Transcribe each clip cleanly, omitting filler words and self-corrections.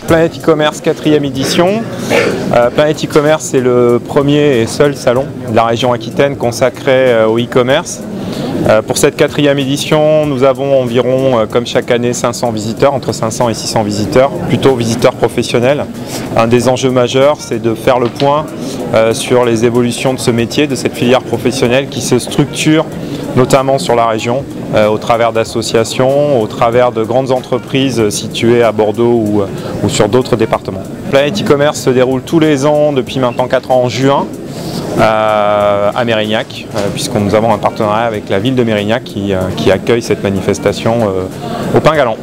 Planète e-commerce 4e édition. Planète e-commerce, c'est le premier et seul salon de la région Aquitaine consacré au e-commerce. Pour cette 4e édition, nous avons environ, comme chaque année, 500 visiteurs, entre 500 et 600 visiteurs, plutôt visiteurs professionnels. Un des enjeux majeurs, c'est de faire le point sur les évolutions de ce métier, de cette filière professionnelle qui se structure notamment sur la région, au travers d'associations, au travers de grandes entreprises situées à Bordeaux ou sur d'autres départements. Planète e-commerce se déroule tous les ans, depuis maintenant 4 ans, en juin, à Mérignac, puisque nous avons un partenariat avec la ville de Mérignac qui accueille cette manifestation au Pain Galant.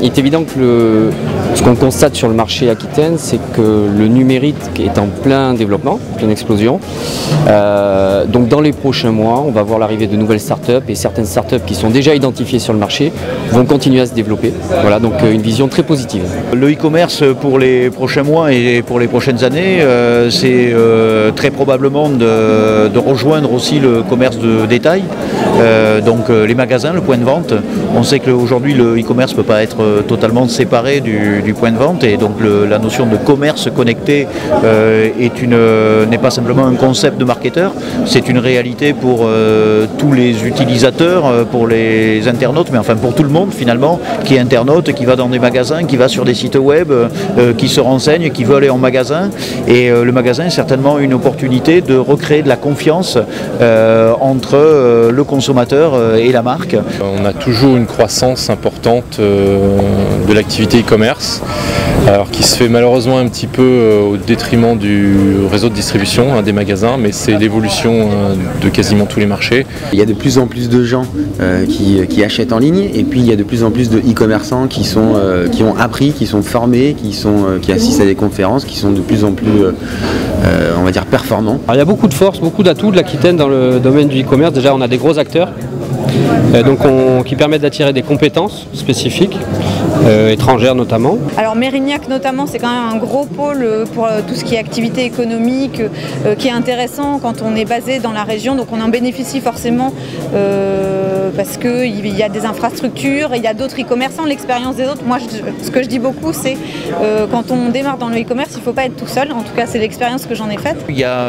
Il est évident que ce qu'on constate sur le marché aquitaine, c'est que le numérique est en plein développement, en pleine explosion. Donc dans les prochains mois, on va voir l'arrivée de nouvelles startups et certaines startups qui sont déjà identifiées sur le marché vont continuer à se développer. Voilà, donc une vision très positive. Le e-commerce pour les prochains mois et pour les prochaines années, c'est très probablement de rejoindre aussi le commerce de détail, donc les magasins, le point de vente. On sait qu'aujourd'hui le e-commerce ne peut pas être totalement séparé du point de vente et donc la notion de commerce connecté n'est pas simplement un concept de marketeur, c'est une réalité pour tous les utilisateurs, pour les internautes, mais enfin pour tout le monde finalement, qui est internaute, qui va dans des magasins, qui va sur des sites web, qui se renseigne, qui veut aller en magasin. Et le magasin est certainement une opportunité de recréer de la confiance entre le consommateur et la marque. On a toujours une croissance importante de l'activité e-commerce, alors qui se fait malheureusement un petit peu au détriment du réseau de distribution des magasins, mais c'est l'évolution de quasiment tous les marchés. Il y a de plus en plus de gens qui achètent en ligne, et puis il y a de plus en plus de e-commerçants qui ont appris, qui sont formés, qui assistent à des conférences, qui sont de plus en plus on va dire performants. Alors, il y a beaucoup de force, beaucoup d'atouts de l'Aquitaine dans le domaine du e-commerce. Déjà, on a des gros acteurs qui permettent d'attirer des compétences spécifiques, étrangères notamment. Alors Mérignac notamment, c'est quand même un gros pôle pour tout ce qui est activité économique, qui est intéressant quand on est basé dans la région, donc on en bénéficie forcément parce qu'il y a des infrastructures, et il y a d'autres e-commerçants, l'expérience des autres. Moi, ce que je dis beaucoup, c'est quand on démarre dans le e-commerce, il ne faut pas être tout seul, en tout cas c'est l'expérience que j'en ai faite. Il y a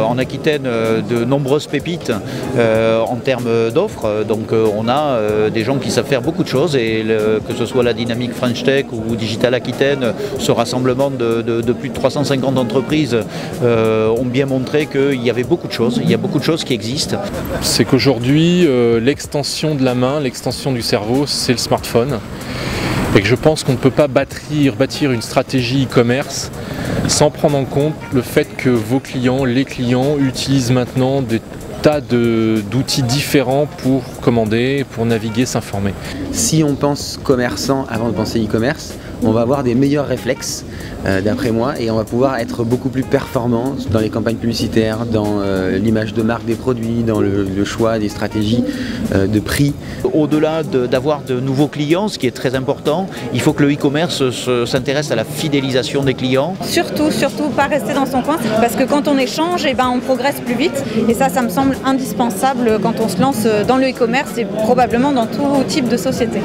en Aquitaine de nombreuses pépites en termes d'offres, donc on a des gens qui savent faire beaucoup de choses, et que ce soit la dynamique French Tech ou Digital Aquitaine, ce rassemblement de plus de 350 entreprises ont bien montré qu'il y avait beaucoup de choses, il y a beaucoup de choses qui existent. C'est qu'aujourd'hui, l'extension de la main, l'extension du cerveau, c'est le smartphone. Et que je pense qu'on ne peut pas bâtir une stratégie e-commerce sans prendre en compte le fait que vos clients, les clients, utilisent maintenant des tas d'outils différents pour commander, pour naviguer, s'informer. Si on pense commerçant avant de penser e-commerce, on va avoir des meilleurs réflexes d'après moi, et on va pouvoir être beaucoup plus performant dans les campagnes publicitaires, dans l'image de marque des produits, dans le choix des stratégies de prix. Au-delà d'avoir de nouveaux clients, ce qui est très important, il faut que le e-commerce s'intéresse à la fidélisation des clients. Surtout pas rester dans son coin, parce que quand on échange, on progresse plus vite, et ça me semble indispensable quand on se lance dans le e-commerce et probablement dans tout type de société.